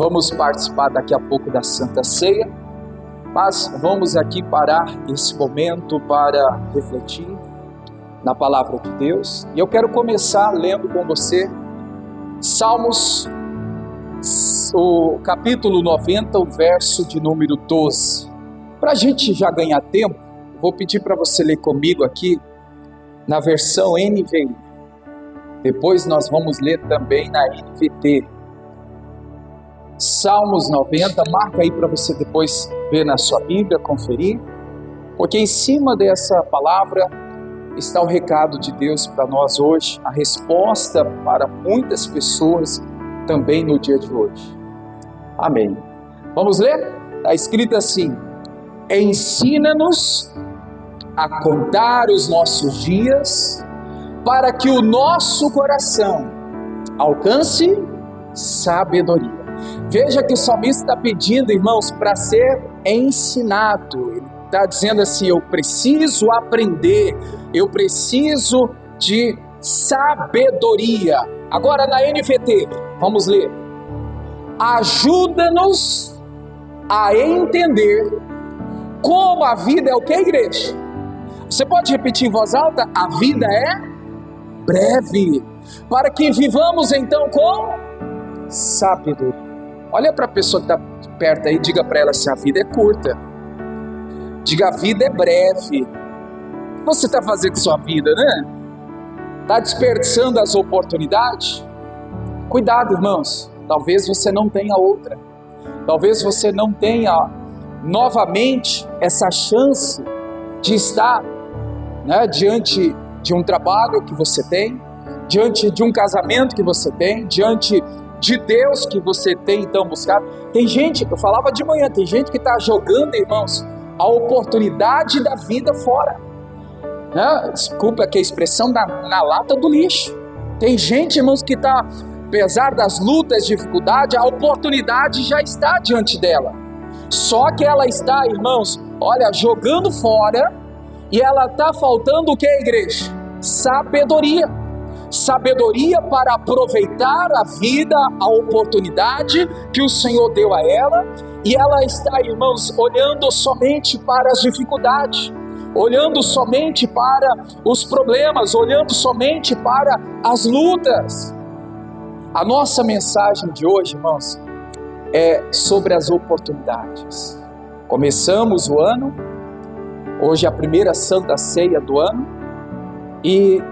Vamos participar daqui a pouco da Santa Ceia, mas vamos aqui parar esse momento para refletir na Palavra de Deus. E eu quero começar lendo com você Salmos, o capítulo 90, o verso de número 12. Para a gente já ganhar tempo, vou pedir para você ler comigo aqui na versão NVI. Depois nós vamos ler também na NVT. Salmos 90, marca aí para você depois ver na sua Bíblia, conferir, porque em cima dessa palavra está o recado de Deus para nós hoje, a resposta para muitas pessoas também no dia de hoje. Amém. Vamos ler? Está escrito assim: ensina-nos a contar os nossos dias, para que o nosso coração alcance sabedoria. Veja que o salmista está pedindo, irmãos, para ser ensinado. Ele está dizendo assim: eu preciso aprender, eu preciso de sabedoria. Agora na NVT, vamos ler. Ajuda-nos a entender como a vida é o que, igreja? Você pode repetir em voz alta? A vida é breve, para que vivamos então com sabedoria. Olha para a pessoa que está perto aí, diga para ela assim: a vida é curta. Diga: a vida é breve. O que você está fazendo com sua vida, né? Está desperdiçando as oportunidades? Cuidado, irmãos. Talvez você não tenha outra. Talvez você não tenha novamente essa chance de estar, né, diante de um trabalho que você tem, diante de um casamento que você tem, diante de Deus que você tem então buscado. Tem gente, eu falava de manhã, tem gente que está jogando, irmãos, a oportunidade da vida fora, né? Desculpa aqui a expressão, na lata do lixo. Tem gente, irmãos, que está, apesar das lutas, dificuldades, a oportunidade já está diante dela, só que ela está, irmãos, olha, jogando fora, e ela está faltando o que, igreja? Sabedoria. Sabedoria para aproveitar a vida, a oportunidade que o Senhor deu a ela, e ela está, irmãos, olhando somente para as dificuldades, olhando somente para os problemas, olhando somente para as lutas. A nossa mensagem de hoje, irmãos, é sobre as oportunidades. Começamos o ano, hoje é a primeira Santa Ceia do ano, e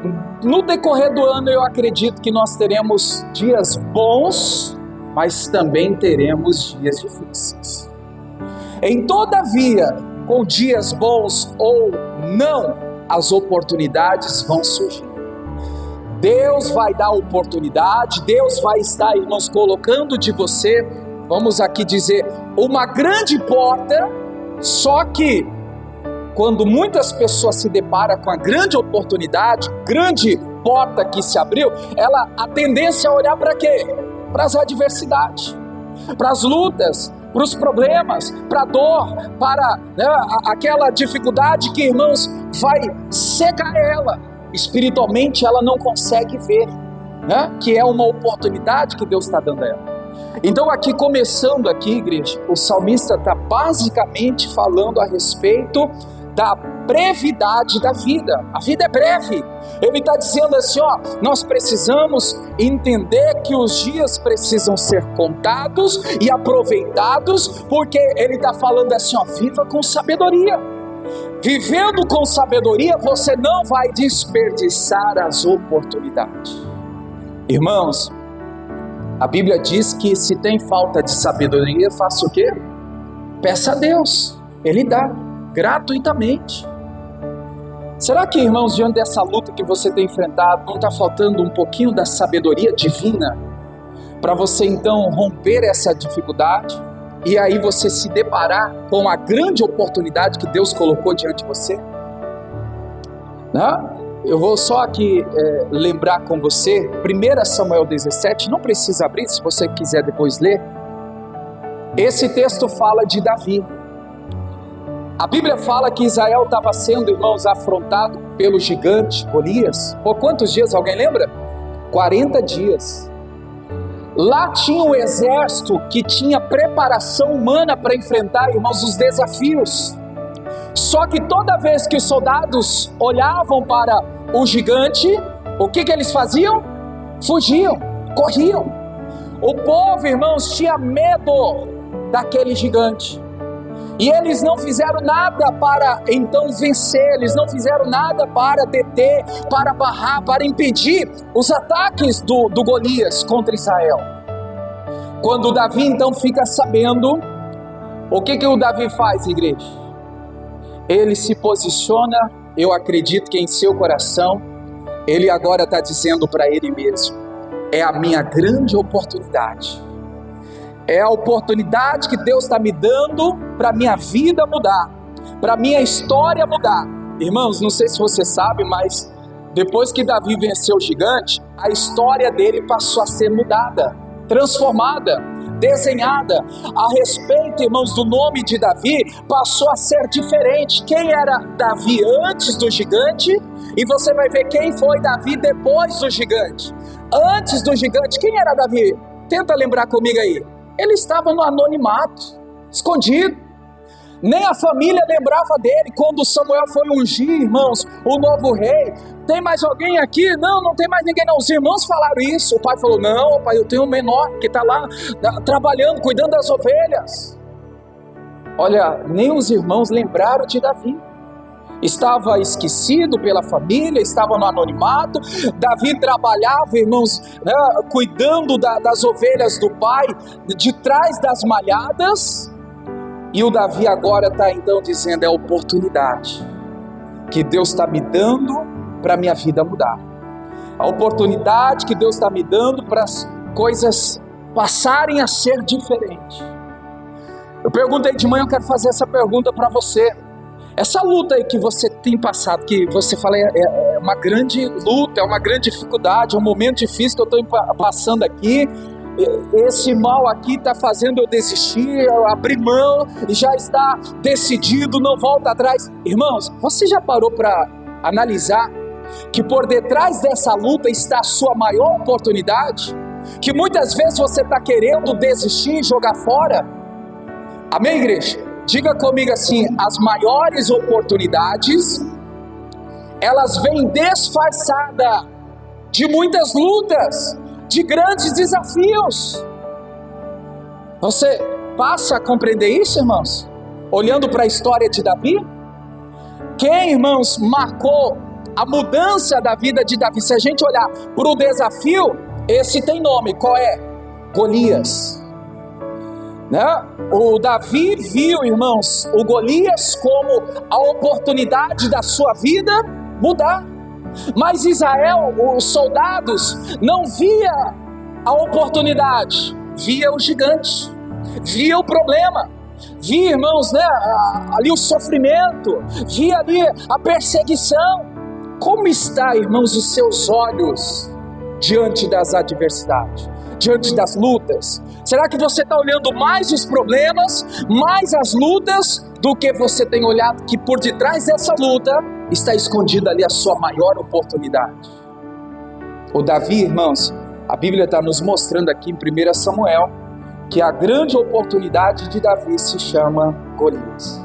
no decorrer do ano eu acredito que nós teremos dias bons, mas também teremos dias difíceis. Todavia, com dias bons ou não, as oportunidades vão surgir. Deus vai dar oportunidade, Deus vai estar, irmãos, colocando de você, vamos aqui dizer, uma grande porta. Só que quando muitas pessoas se deparam com a grande oportunidade, grande porta que se abriu, a tendência é olhar para quê? Para as adversidades, para as lutas, para os problemas, para a dor, para, né, aquela dificuldade que, irmãos, vai secar ela. Espiritualmente ela não consegue ver, né, que é uma oportunidade que Deus está dando a ela. Então aqui, começando aqui, igreja, o salmista está basicamente falando a respeito da brevidade da vida. A vida é breve. Ele está dizendo assim, ó, nós precisamos entender que os dias precisam ser contados e aproveitados, porque ele está falando assim, ó, viva com sabedoria. Vivendo com sabedoria, você não vai desperdiçar as oportunidades. Irmãos, a Bíblia diz que se tem falta de sabedoria, faça o quê? Peça a Deus, Ele dá gratuitamente. Será que, irmãos, diante dessa luta que você tem enfrentado, não está faltando um pouquinho da sabedoria divina para você então romper essa dificuldade e aí você se deparar com a grande oportunidade que Deus colocou diante de você? Não? Eu vou só aqui lembrar com você, 1 Samuel 17, não precisa abrir, se você quiser depois ler. Esse texto fala de Davi. A Bíblia fala que Israel estava sendo, irmãos, afrontado pelo gigante Golias. Por quantos dias, alguém lembra? 40 dias. Lá tinha o exército que tinha preparação humana para enfrentar, irmãos, os desafios. Só que toda vez que os soldados olhavam para o gigante, o que eles faziam? Fugiam, corriam. O povo, irmãos, tinha medo daquele gigante. E eles não fizeram nada para então vencer, eles não fizeram nada para deter, para barrar, para impedir os ataques do Golias contra Israel. Quando Davi então fica sabendo, o que o Davi faz, igreja? Ele se posiciona, eu acredito que em seu coração, ele agora está dizendo para ele mesmo: é a minha grande oportunidade. É a oportunidade que Deus está me dando para a minha vida mudar, para a minha história mudar. Irmãos, não sei se você sabe, mas depois que Davi venceu o gigante, a história dele passou a ser mudada, transformada, desenhada. A respeito, irmãos, do nome de Davi, passou a ser diferente. Quem era Davi antes do gigante? E você vai ver quem foi Davi depois do gigante. Antes do gigante, quem era Davi? Tenta lembrar comigo aí. Ele estava no anonimato, escondido. Nem a família lembrava dele. Quando Samuel foi ungir, irmãos, o novo rei: tem mais alguém aqui? Não tem mais ninguém não. Os irmãos falaram isso. O pai falou: não, pai, eu tenho um menor que está lá trabalhando, cuidando das ovelhas. Olha, nem os irmãos lembraram de Davi. Estava esquecido pela família, estava no anonimato. Davi trabalhava, irmãos, cuidando das ovelhas do pai, de trás das malhadas. E o Davi agora está então dizendo: é a oportunidade que Deus está me dando para a minha vida mudar. A oportunidade que Deus está me dando para as coisas passarem a ser diferentes. Eu perguntei de manhã, eu quero fazer essa pergunta para você. Essa luta aí que você tem passado, que você fala é uma grande luta, é uma grande dificuldade, é um momento difícil que eu estou passando aqui. Esse mal aqui está fazendo eu desistir, eu abrir mão, e já está decidido, não volta atrás. Irmãos, você já parou para analisar que por detrás dessa luta está a sua maior oportunidade? Que muitas vezes você está querendo desistir e jogar fora? Amém, igreja? Diga comigo assim: as maiores oportunidades, elas vêm disfarçadas de muitas lutas, de grandes desafios. Você passa a compreender isso, irmãos? Olhando para a história de Davi? Quem, irmãos, marcou a mudança da vida de Davi? Se a gente olhar para o desafio, esse tem nome, qual é? Golias. O Davi viu, irmãos, o Golias como a oportunidade da sua vida mudar. Mas Israel, os soldados, não via a oportunidade, via o gigante, via o problema, via, irmãos, ali o sofrimento, via ali a perseguição. Como está, irmãos, os seus olhos diante das adversidades, diante das lutas? Será que você está olhando mais os problemas, mais as lutas, do que você tem olhado que por detrás dessa luta está escondida ali a sua maior oportunidade? O Davi, irmãos, a Bíblia está nos mostrando aqui em 1 Samuel, que a grande oportunidade de Davi se chama Golias.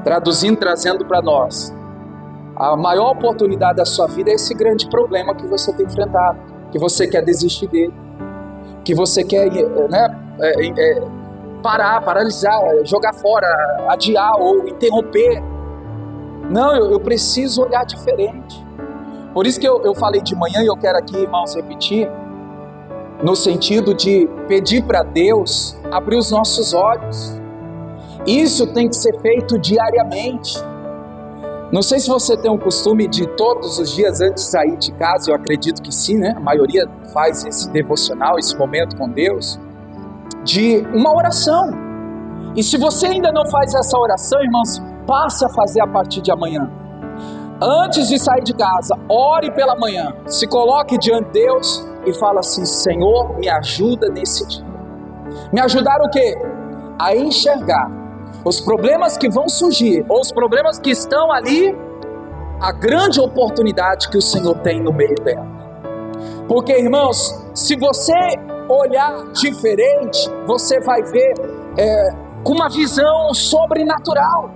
Traduzindo, trazendo para nós, a maior oportunidade da sua vida é esse grande problema que você tem enfrentado, que você quer desistir dele, que você quer paralisar, jogar fora, adiar ou interromper. Não, eu preciso olhar diferente. Por isso que eu falei de manhã, e eu quero aqui, irmãos, repetir, no sentido de pedir para Deus abrir os nossos olhos. Isso tem que ser feito diariamente. Não sei se você tem um costume de todos os dias antes de sair de casa, eu acredito que sim, né? A maioria faz esse devocional, esse momento com Deus, de uma oração. E se você ainda não faz essa oração, irmãos, passe a fazer a partir de amanhã. Antes de sair de casa, ore pela manhã, se coloque diante de Deus e fala assim: Senhor, me ajuda nesse dia. Me ajudar o quê? A enxergar os problemas que vão surgir, ou os problemas que estão ali, a grande oportunidade que o Senhor tem no meio dela. Porque, irmãos, se você olhar diferente, você vai ver com uma visão sobrenatural.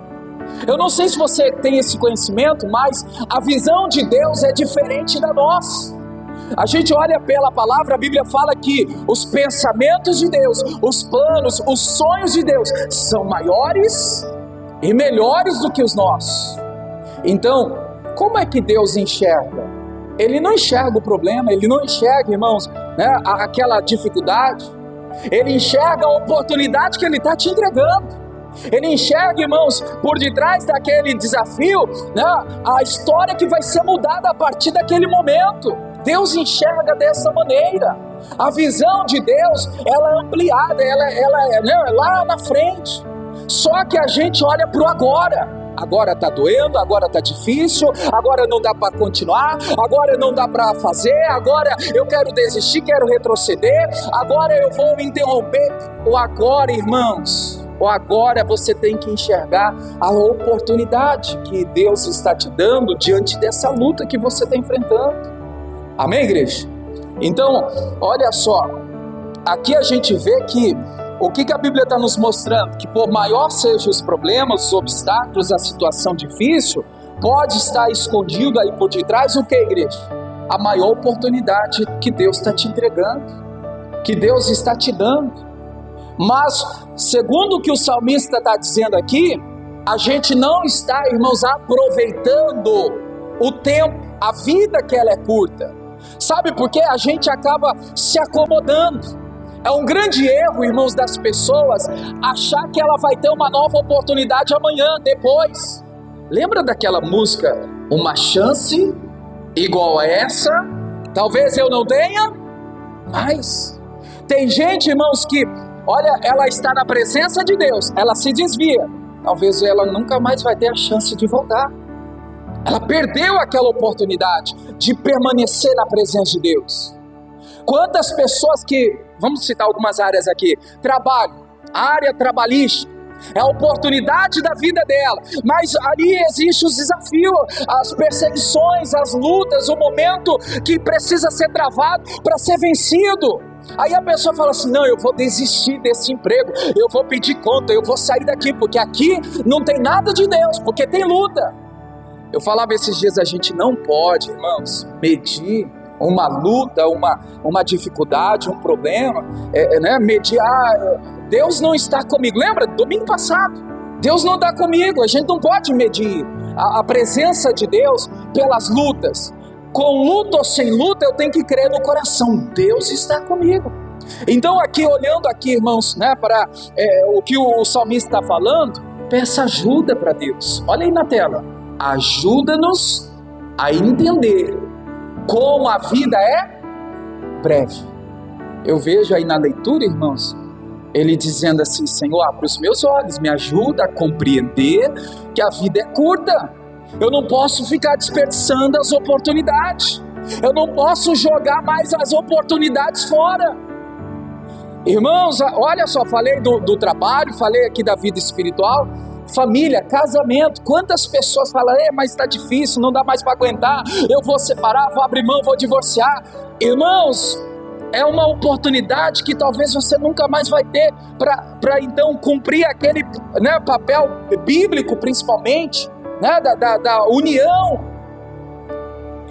Eu não sei se você tem esse conhecimento, mas a visão de Deus é diferente da nossa. A gente olha pela palavra, a Bíblia fala que os pensamentos de Deus, os planos, os sonhos de Deus são maiores e melhores do que os nossos. Então, como é que Deus enxerga? Ele não enxerga o problema, ele não enxerga, irmãos, né, aquela dificuldade. Ele enxerga a oportunidade que ele está te entregando. Ele enxerga, irmãos, por detrás daquele desafio, né, a história que vai ser mudada a partir daquele momento. Deus enxerga dessa maneira. A visão de Deus, ela é ampliada, ela é lá na frente. Só que a gente olha para o agora. Agora está doendo, agora está difícil, agora não dá para continuar, agora não dá para fazer, agora eu quero desistir, quero retroceder, agora eu vou me interromper. O agora, irmãos, o agora você tem que enxergar a oportunidade que Deus está te dando diante dessa luta que você está enfrentando. Amém, igreja? Então, olha só, aqui a gente vê que o que a Bíblia está nos mostrando? Que por maior sejam os problemas, os obstáculos, a situação difícil, pode estar escondido aí por detrás o que, igreja? A maior oportunidade que Deus está te entregando, que Deus está te dando. Mas, segundo o que o salmista está dizendo aqui, a gente não está, irmãos, aproveitando o tempo, a vida que ela é curta. Sabe por quê? A gente acaba se acomodando. É um grande erro, irmãos, das pessoas achar que ela vai ter uma nova oportunidade amanhã, depois. Lembra daquela música? Uma chance igual a essa, talvez eu não tenha, mas tem gente, irmãos, que, olha, ela está na presença de Deus, ela se desvia, talvez ela nunca mais vai ter a chance de voltar. Ela perdeu aquela oportunidade de permanecer na presença de Deus. Quantas pessoas que, vamos citar algumas áreas aqui, trabalho, a área trabalhista, é a oportunidade da vida dela, mas ali existe os desafios, as perseguições, as lutas, o momento que precisa ser travado para ser vencido. Aí a pessoa fala assim, não, eu vou desistir desse emprego, eu vou pedir conta, eu vou sair daqui, porque aqui não tem nada de Deus, porque tem luta. Eu falava esses dias, a gente não pode, irmãos, medir uma luta, uma dificuldade, um problema, medir, Deus não está comigo. Lembra, domingo passado, Deus não está comigo. A gente não pode medir a presença de Deus pelas lutas. Com luta ou sem luta, eu tenho que crer no coração, Deus está comigo. Então aqui, olhando aqui, irmãos, né, para o que o salmista está falando, peça ajuda para Deus. Olha aí na tela, ajuda-nos a entender como a vida é breve. Eu vejo aí na leitura, irmãos, ele dizendo assim, Senhor, abre os meus olhos, me ajuda a compreender que a vida é curta. Eu não posso ficar desperdiçando as oportunidades. Eu não posso jogar mais as oportunidades fora. Irmãos, olha só, falei do trabalho, falei aqui da vida espiritual, família, casamento. Quantas pessoas falam, mas está difícil, não dá mais para aguentar, eu vou separar, vou abrir mão, vou divorciar. Irmãos, é uma oportunidade que talvez você nunca mais vai ter para então cumprir aquele, né, papel bíblico, principalmente, né, da união.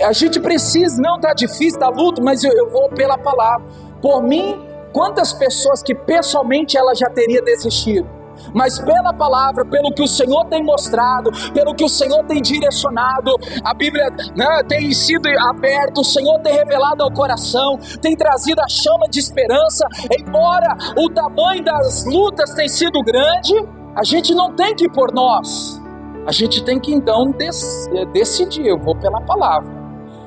A gente precisa, não está difícil, está luto, mas eu vou pela palavra. Por mim, quantas pessoas que pessoalmente ela já teria desistido, mas pela palavra, pelo que o Senhor tem mostrado, pelo que o Senhor tem direcionado, a Bíblia, né, tem sido aberta, o Senhor tem revelado ao coração, tem trazido a chama de esperança. Embora o tamanho das lutas tenha sido grande, a gente não tem que ir por nós, a gente tem que então decidir, eu vou pela palavra,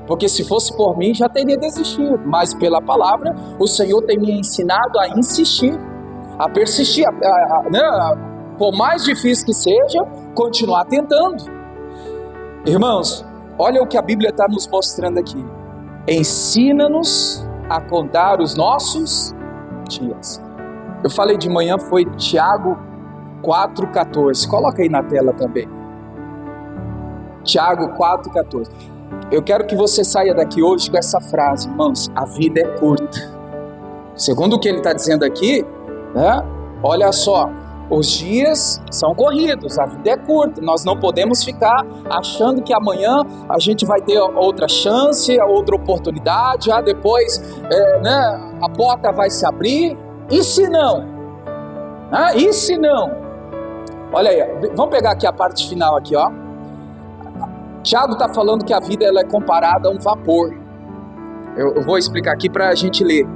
porque se fosse por mim já teria desistido, mas pela palavra o Senhor tem me ensinado a insistir, a persistir, por mais difícil que seja, continuar tentando. Irmãos, olha o que a Bíblia está nos mostrando aqui. Ensina-nos a contar os nossos dias. Eu falei de manhã, foi Tiago 4,14. Coloca aí na tela também. Tiago 4,14. Eu quero que você saia daqui hoje com essa frase, irmãos, a vida é curta. Segundo o que ele está dizendo aqui, né? Olha só, os dias são corridos, a vida é curta, nós não podemos ficar achando que amanhã a gente vai ter outra chance, outra oportunidade, depois né, a porta vai se abrir, e se não? E se não? Olha aí, vamos pegar aqui a parte final aqui, ó. Tiago está falando que a vida ela é comparada a um vapor. Eu vou explicar aqui para a gente ler.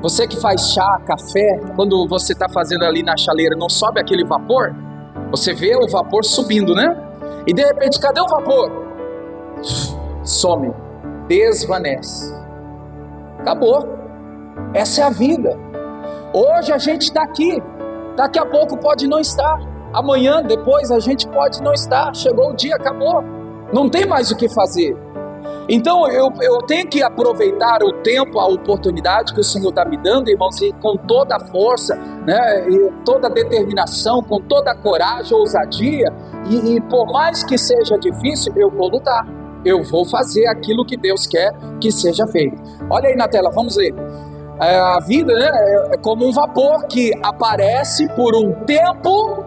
Você que faz chá, café, quando você está fazendo ali na chaleira, não sobe aquele vapor? Você vê o vapor subindo, né? E de repente, cadê o vapor? Some, desvanece. Acabou. Essa é a vida. Hoje a gente está aqui, daqui a pouco pode não estar. Amanhã, depois, a gente pode não estar. Chegou o dia, acabou. Não tem mais o que fazer. Então eu tenho que aproveitar o tempo, a oportunidade que o Senhor está me dando, irmãos, e com toda a força, né, e toda a determinação, com toda a coragem, ousadia, e por mais que seja difícil, eu vou lutar, eu vou fazer aquilo que Deus quer que seja feito. Olha aí na tela, vamos ler. A vida, né, é como um vapor que aparece por um tempo,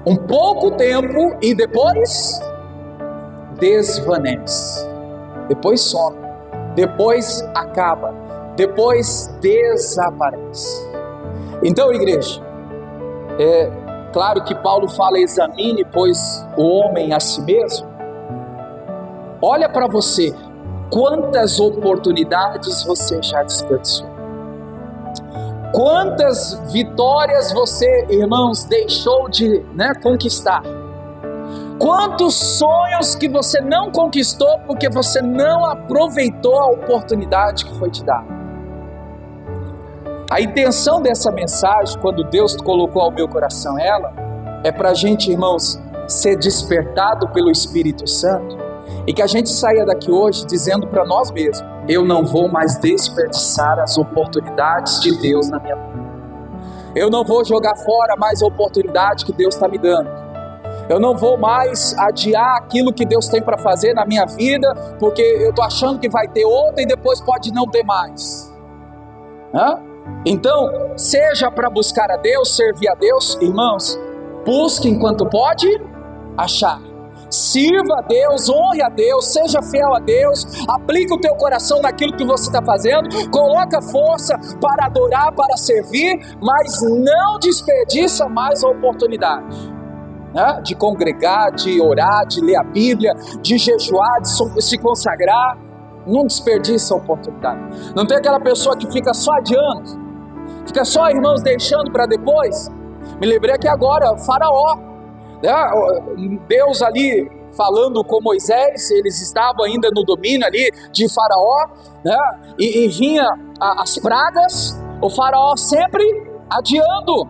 um pouco tempo, e depois desvanece. Depois some, depois acaba, depois desaparece. Então, igreja, é claro que Paulo fala: examine, pois, o homem a si mesmo. Olha para você, quantas oportunidades você já desperdiçou, quantas vitórias você, irmãos, deixou de conquistar. Quantos sonhos que você não conquistou porque você não aproveitou a oportunidade que foi te dada. A intenção dessa mensagem, quando Deus colocou ao meu coração ela, é para a gente, irmãos, ser despertado pelo Espírito Santo e que a gente saia daqui hoje dizendo para nós mesmos: eu não vou mais desperdiçar as oportunidades de Deus na minha vida. Eu não vou jogar fora mais a oportunidade que Deus está me dando. Eu não vou mais adiar aquilo que Deus tem para fazer na minha vida, porque eu estou achando que vai ter outra e depois pode não ter mais. Então, seja para buscar a Deus, servir a Deus, irmãos, busque enquanto pode achar. Sirva a Deus, honre a Deus, seja fiel a Deus, aplique o teu coração naquilo que você está fazendo, coloca força para adorar, para servir, mas não desperdiça mais a oportunidade. De congregar, de orar, de ler a Bíblia, de jejuar, de se consagrar. Não desperdiça a oportunidade. Não tem aquela pessoa que fica só adiando, fica só, irmãos, deixando para depois. Me lembrei que agora Faraó, Deus ali falando com Moisés, eles estavam ainda no domínio ali de Faraó, e vinha as pragas, o Faraó sempre adiando,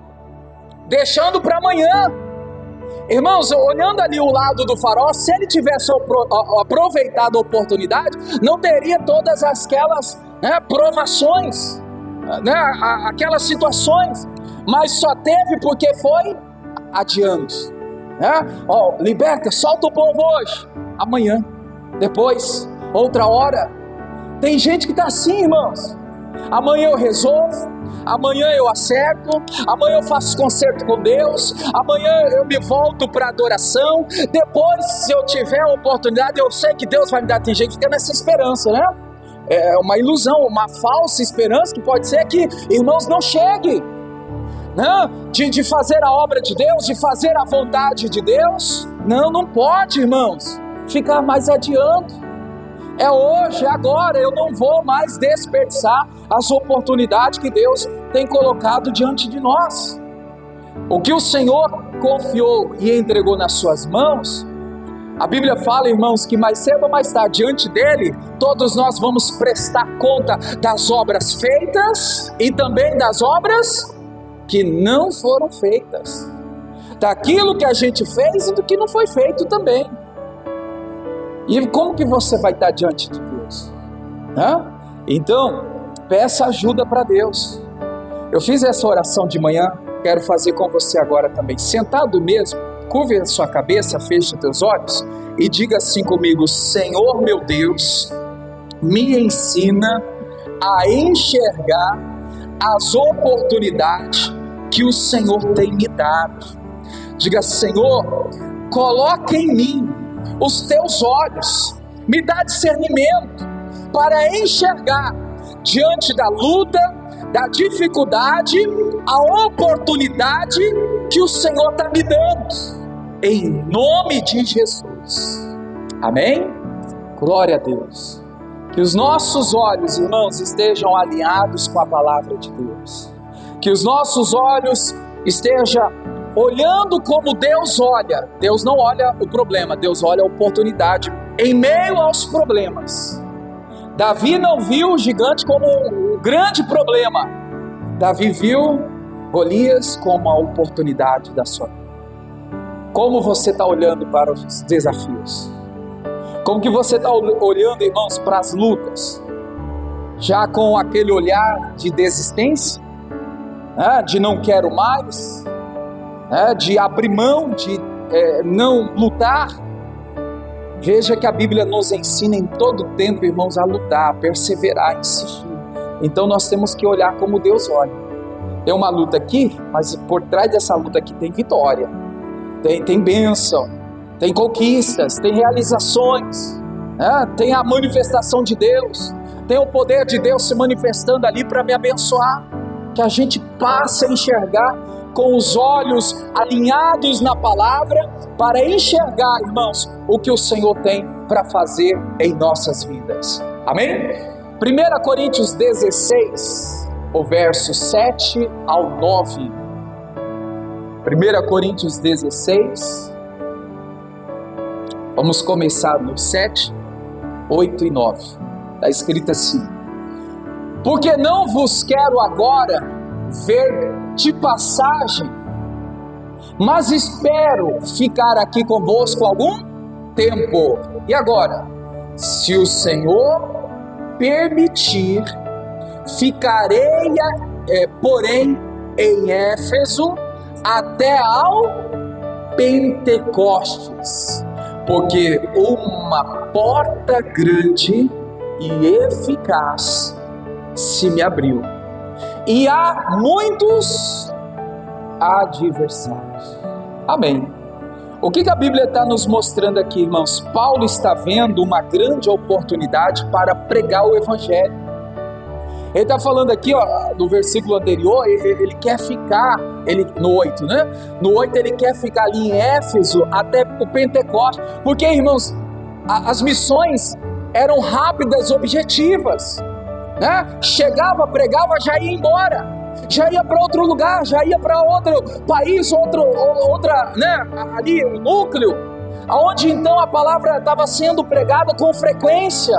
deixando para amanhã. Irmãos, olhando ali o lado do Faraó, se ele tivesse aproveitado a oportunidade, não teria todas aquelas provações, aquelas situações, mas só teve porque foi adiando. Liberta, solta o povo hoje, amanhã, depois, outra hora. Tem gente que está assim, irmãos: amanhã eu resolvo, amanhã eu acerto, amanhã eu faço concerto com Deus, amanhã eu me volto para adoração, depois, se eu tiver a oportunidade, eu sei que Deus vai me dar. Tem gente que fica nessa esperança, é uma ilusão, uma falsa esperança, que pode ser que, irmãos, não chegue, de fazer a obra de Deus, de fazer a vontade de Deus. Não pode, irmãos, ficar mais adiante. É hoje, é agora. Eu não vou mais desperdiçar as oportunidades que Deus tem colocado diante de nós. O que o Senhor confiou e entregou nas suas mãos, a Bíblia fala, irmãos, que mais cedo ou mais tarde, diante dele, todos nós vamos prestar conta das obras feitas e também das obras que não foram feitas, daquilo que a gente fez e do que não foi feito também. E como que você vai estar diante de Deus? Então, peça ajuda para Deus. Eu fiz essa oração de manhã, quero fazer com você agora também. Sentado mesmo, curve a sua cabeça, feche teus olhos e diga assim comigo: Senhor meu Deus, me ensina a enxergar as oportunidades que o Senhor tem me dado. Diga: Senhor, coloca em mim os teus olhos, me dá discernimento para enxergar diante da luta, da dificuldade, a oportunidade que o Senhor está me dando, em nome de Jesus. Amém? Glória a Deus. Que os nossos olhos, irmãos, estejam alinhados com a palavra de Deus. Que os nossos olhos estejam olhando como Deus olha. Deus não olha o problema, Deus olha a oportunidade em meio aos problemas. Davi não viu o gigante como um grande problema. Davi viu Golias como a oportunidade da sua vida. Como você está olhando para os desafios? Como que você está olhando, irmãos, para as lutas? Já com aquele olhar de desistência? De não quero mais? De abrir mão, de não lutar? Veja que a Bíblia nos ensina em todo tempo, irmãos, a lutar, a perseverar, a insistir. Então nós temos que olhar como Deus olha. Tem uma luta aqui, mas por trás dessa luta aqui tem vitória, tem bênção, tem conquistas, tem realizações, tem a manifestação de Deus, tem o poder de Deus se manifestando ali para me abençoar. Que a gente passe a enxergar com os olhos alinhados na palavra, para enxergar, irmãos, o que o Senhor tem para fazer em nossas vidas. Amém? 1 Coríntios 16, o verso 7 ao 9. 1 Coríntios 16, vamos começar no 7, 8 e 9. Está escrito assim: porque não vos quero agora ver de passagem, mas espero ficar aqui convosco algum tempo. E agora, se o Senhor permitir, ficarei, porém, em Éfeso até ao Pentecostes, porque uma porta grande e eficaz se me abriu, e há muitos adversários. Amém. O que a Bíblia está nos mostrando aqui, irmãos? Paulo está vendo uma grande oportunidade para pregar o Evangelho. Ele está falando aqui, no versículo anterior, ele quer ficar, no 8, né? No 8 ele quer ficar ali em Éfeso até o Pentecostes, porque, irmãos, as missões eram rápidas, objetivas, né? Chegava, pregava, já ia embora, já ia para outro lugar, já ia para outro país, outra, né? Ali o núcleo, aonde então a palavra estava sendo pregada com frequência.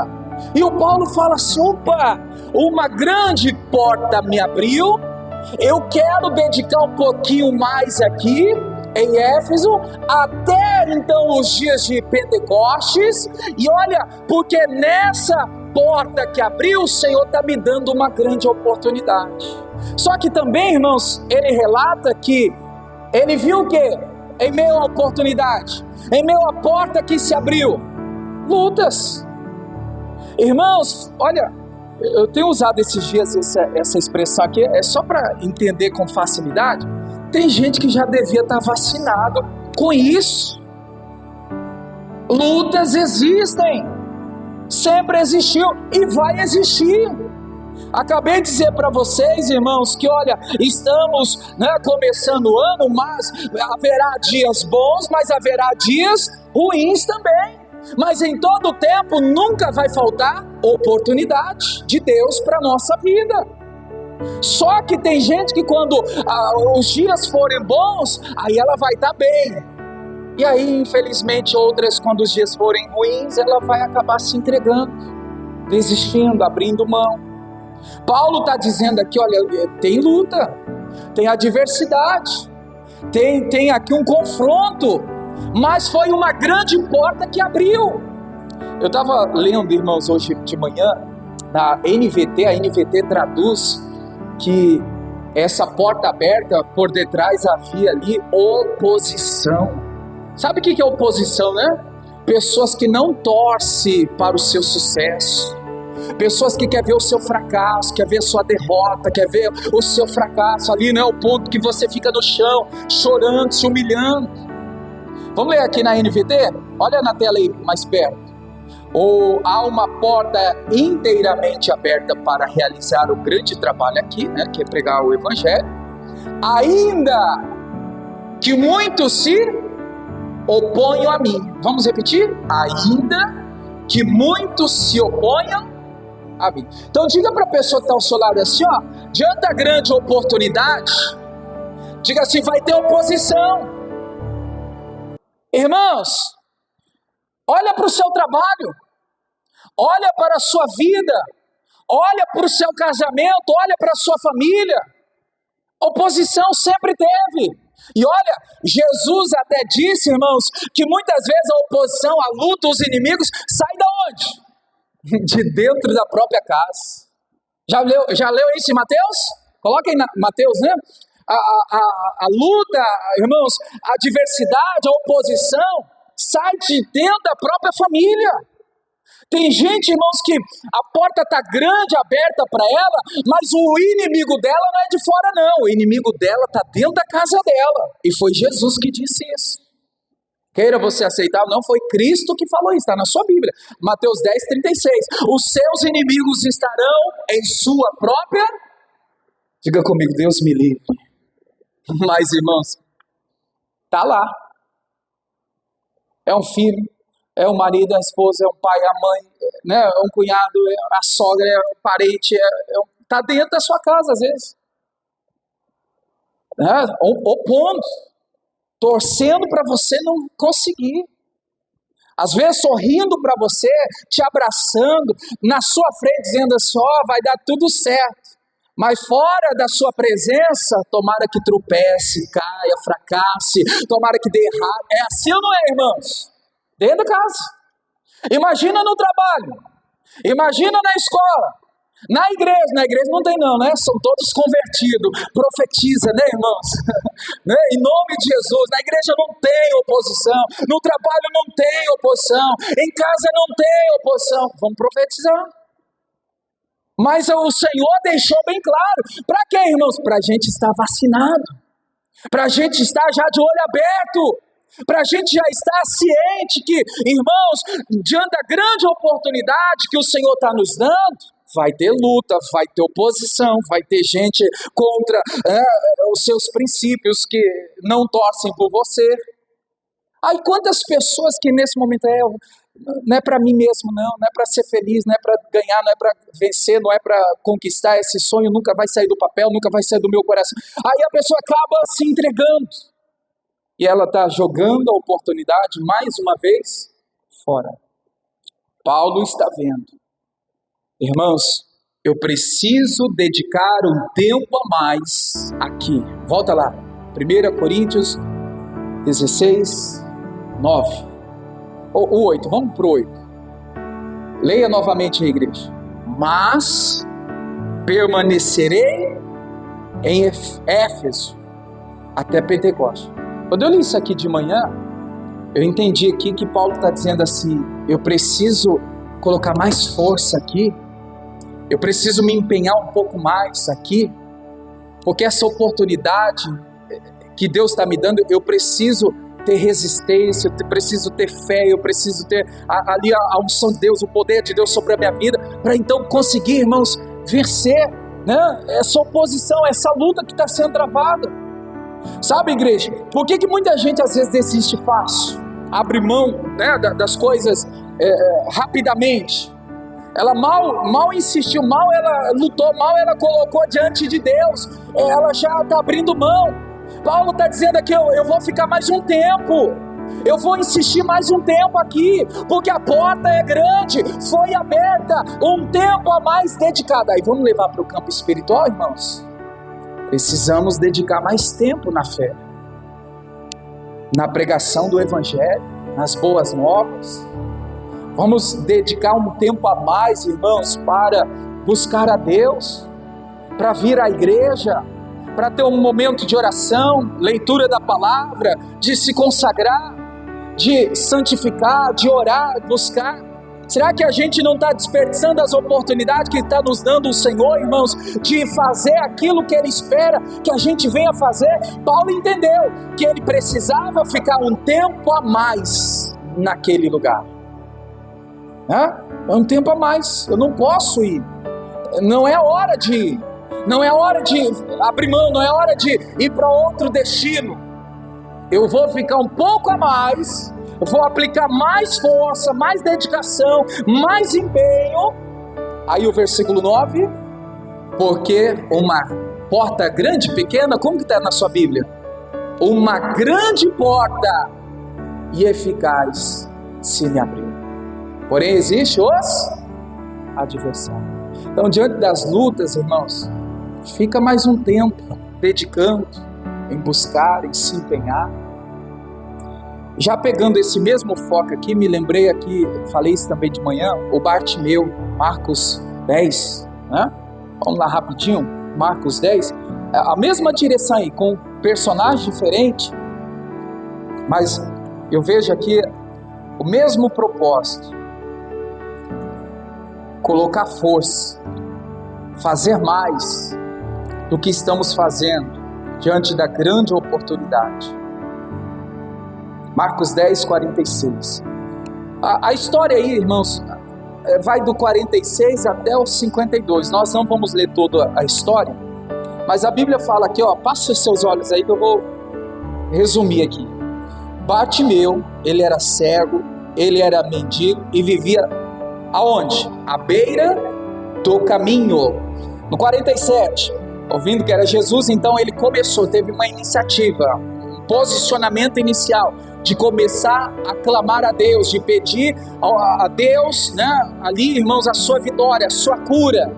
E o Paulo fala assim: opa, uma grande porta me abriu, eu quero dedicar um pouquinho mais aqui em Éfeso, até então os dias de Pentecostes, e olha, porque nessa porta que abriu, o Senhor está me dando uma grande oportunidade. Só que também, irmãos, ele relata que ele viu o quê? Em meio à oportunidade, em meio à porta que se abriu, lutas. Irmãos, olha, eu tenho usado esses dias essa expressão aqui, é só para entender com facilidade. Tem gente que já devia estar vacinado com isso. Lutas existem, sempre existiu e vai existir. Acabei de dizer para vocês, irmãos, que olha, estamos, né, começando o ano, mas haverá dias bons, mas haverá dias ruins também. Mas em todo tempo nunca vai faltar oportunidade de Deus para a nossa vida. Só que tem gente que quando os dias forem bons, aí ela vai estar bem. E aí, infelizmente, outras, quando os dias forem ruins, ela vai acabar se entregando, desistindo, abrindo mão. Paulo está dizendo aqui, olha, tem luta, tem adversidade, tem aqui um confronto, mas foi uma grande porta que abriu. Eu estava lendo, irmãos, hoje de manhã, na NVT, a NVT traduz que essa porta aberta, por detrás havia ali oposição. Sabe o que é oposição, né? Pessoas que não torcem para o seu sucesso, Pessoas que querem ver o seu fracasso, quer ver a sua derrota, quer ver o seu fracasso ali, não é o ponto que você fica no chão, chorando, se humilhando. Vamos ler aqui na NVT? Olha na tela aí mais perto. Ou há uma porta inteiramente aberta para realizar o grande trabalho aqui, né, que é pregar o Evangelho, ainda que muitos se oponham a mim. Vamos repetir? Ainda que muitos se oponham a mim. Então diga para a pessoa que está ao seu lado assim, ó, diante da grande oportunidade, diga assim, vai ter oposição. Irmãos, olha para o seu trabalho, olha para a sua vida, olha para o seu casamento, olha para a sua família. Oposição sempre teve. E olha, Jesus até disse, irmãos, que muitas vezes a oposição, a luta, os inimigos, sai da onde? De dentro da própria casa. Já leu isso em Mateus? Coloca aí Mateus, né? A luta, irmãos, a adversidade, a oposição, sai de dentro da própria família. Tem gente, irmãos, que a porta está grande, aberta para ela, mas o inimigo dela não é de fora não, o inimigo dela está dentro da casa dela, e foi Jesus que disse isso. Queira você aceitar ou não, foi Cristo que falou isso, está na sua Bíblia, Mateus 10:36, os seus inimigos estarão em sua própria, diga comigo, Deus me livre, mas irmãos, está lá, é um filho, é o marido, a esposa, é o pai, a mãe, né? É um cunhado, é a sogra, é o parente, está dentro da sua casa às vezes, né? Opondo, torcendo para você não conseguir, às vezes sorrindo para você, te abraçando, na sua frente dizendo assim, ó, vai dar tudo certo, mas fora da sua presença, tomara que tropece, caia, fracasse, tomara que dê errado, é assim ou não é, irmãos? Dentro da casa, imagina no trabalho, imagina na escola, na igreja não tem não, né? São todos convertidos, profetiza, né, irmãos? Né? Em nome de Jesus, na igreja não tem oposição, no trabalho não tem oposição, em casa não tem oposição, vamos profetizar. Mas o Senhor deixou bem claro, para quê, irmãos? Para a gente estar vacinado, para a gente estar já de olho aberto, para a gente já estar ciente que, irmãos, diante da grande oportunidade que o Senhor está nos dando, vai ter luta, vai ter oposição, vai ter gente contra os seus princípios que não torcem por você. Aí quantas pessoas que nesse momento não é para mim mesmo não é para ser feliz, não é para ganhar, não é para vencer, não é para conquistar, esse sonho nunca vai sair do papel, nunca vai sair do meu coração. Aí a pessoa acaba se entregando. E ela está jogando a oportunidade mais uma vez fora. Paulo está vendo. Irmãos, eu preciso dedicar um tempo a mais aqui. Volta lá. 1 Coríntios 16, 9. O 8, vamos para o 8. Leia novamente a igreja. Mas permanecerei em Éfeso até Pentecostes. Quando eu li isso aqui de manhã, eu entendi aqui que Paulo está dizendo assim, eu preciso colocar mais força aqui, eu preciso me empenhar um pouco mais aqui, porque essa oportunidade que Deus está me dando, eu preciso ter resistência, eu preciso ter fé, eu preciso ter ali a unção de Deus, o poder de Deus sobre a minha vida, para então conseguir, irmãos, vencer, né? Essa oposição, essa luta que está sendo travada. Sabe, igreja, por que muita gente às vezes desiste fácil, abre mão, né, das coisas rapidamente? Ela mal insistiu, mal ela lutou, mal ela colocou diante de Deus, ela já está abrindo mão. Paulo está dizendo aqui, eu vou ficar mais um tempo, eu vou insistir mais um tempo aqui, porque a porta é grande, foi aberta, um tempo a mais dedicado. Aí vamos levar para o campo espiritual, irmãos? Precisamos dedicar mais tempo na fé, na pregação do Evangelho, nas boas novas. Vamos dedicar um tempo a mais, irmãos, para buscar a Deus, para vir à igreja, para ter um momento de oração, leitura da palavra, de se consagrar, de santificar, de orar, buscar. Será que a gente não está desperdiçando as oportunidades que está nos dando o Senhor, irmãos, de fazer aquilo que Ele espera que a gente venha fazer? Paulo entendeu que ele precisava ficar um tempo a mais naquele lugar. É um tempo a mais, eu não posso ir, não é hora de ir, não é hora de abrir mão, não é hora de ir para outro destino. Eu vou ficar um pouco a mais, eu vou aplicar mais força, mais dedicação, mais empenho. Aí o versículo 9, porque uma porta grande, pequena, como que está na sua Bíblia? Uma grande porta e eficaz se me abriu, porém existe os adversários. Então, diante das lutas, irmãos, fica mais um tempo dedicando em buscar, em se empenhar. Já pegando esse mesmo foco aqui, me lembrei aqui, falei isso também de manhã, o Bartimeu, Marcos 10, né? Vamos lá rapidinho, Marcos 10, a mesma direção aí, com personagem diferente, mas eu vejo aqui o mesmo propósito: colocar força, fazer mais do que estamos fazendo diante da grande oportunidade. Marcos 10, 46. A história aí, irmãos, vai do 46 até o 52. Nós não vamos ler toda a história, mas a Bíblia fala aqui, passa os seus olhos aí que eu vou resumir aqui. Bartimeu, ele era cego, ele era mendigo e vivia aonde? À beira do caminho. No 47, ouvindo que era Jesus, então ele teve uma iniciativa, um posicionamento inicial, de começar a clamar a Deus, de pedir a Deus, né, ali, irmãos, a sua vitória, a sua cura.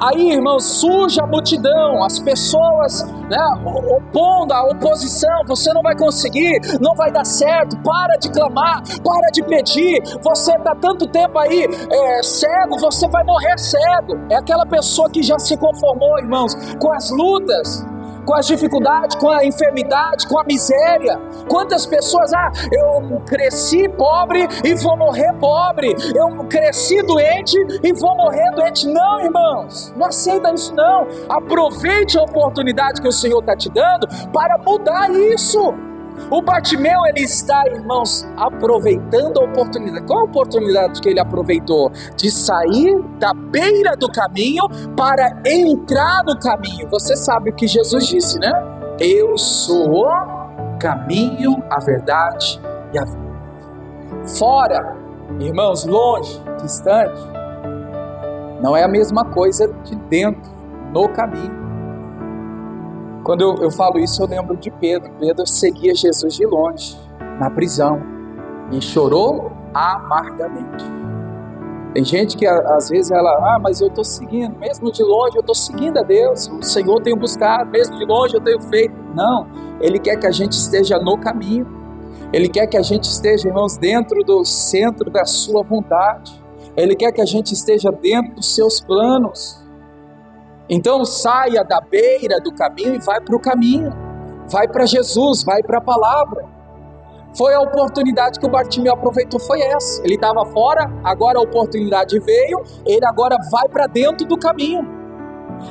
Aí, irmãos, surge a multidão, as pessoas, né, opondo a oposição: você não vai conseguir, não vai dar certo, para de clamar, para de pedir, você está tanto tempo aí cego, você vai morrer cego. É aquela pessoa que já se conformou, irmãos, com as lutas, com as dificuldades, com a enfermidade, com a miséria. Quantas pessoas, eu cresci pobre e vou morrer pobre, eu cresci doente e vou morrer doente. Não, irmãos, não aceita isso não. Aproveite a oportunidade que o Senhor está te dando para mudar isso. O Bartimeu, ele está, irmãos, aproveitando a oportunidade. Qual a oportunidade que ele aproveitou? De sair da beira do caminho para entrar no caminho. Você sabe o que Jesus disse, né? Eu sou o caminho, a verdade e a vida. Fora, irmãos, longe, distante, não é a mesma coisa de dentro, no caminho. Quando eu falo isso, eu lembro de Pedro. Pedro seguia Jesus de longe, na prisão, e chorou amargamente. Tem gente que às vezes mas eu estou seguindo, mesmo de longe eu estou seguindo a Deus, o Senhor tenho buscado, mesmo de longe eu tenho feito. Não, Ele quer que a gente esteja no caminho, Ele quer que a gente esteja, irmãos, dentro do centro da sua vontade, Ele quer que a gente esteja dentro dos seus planos. Então saia da beira do caminho e vai para o caminho, vai para Jesus, vai para a palavra. Foi a oportunidade que o Bartimeu aproveitou, foi essa. Ele estava fora, agora a oportunidade veio, ele agora vai para dentro do caminho.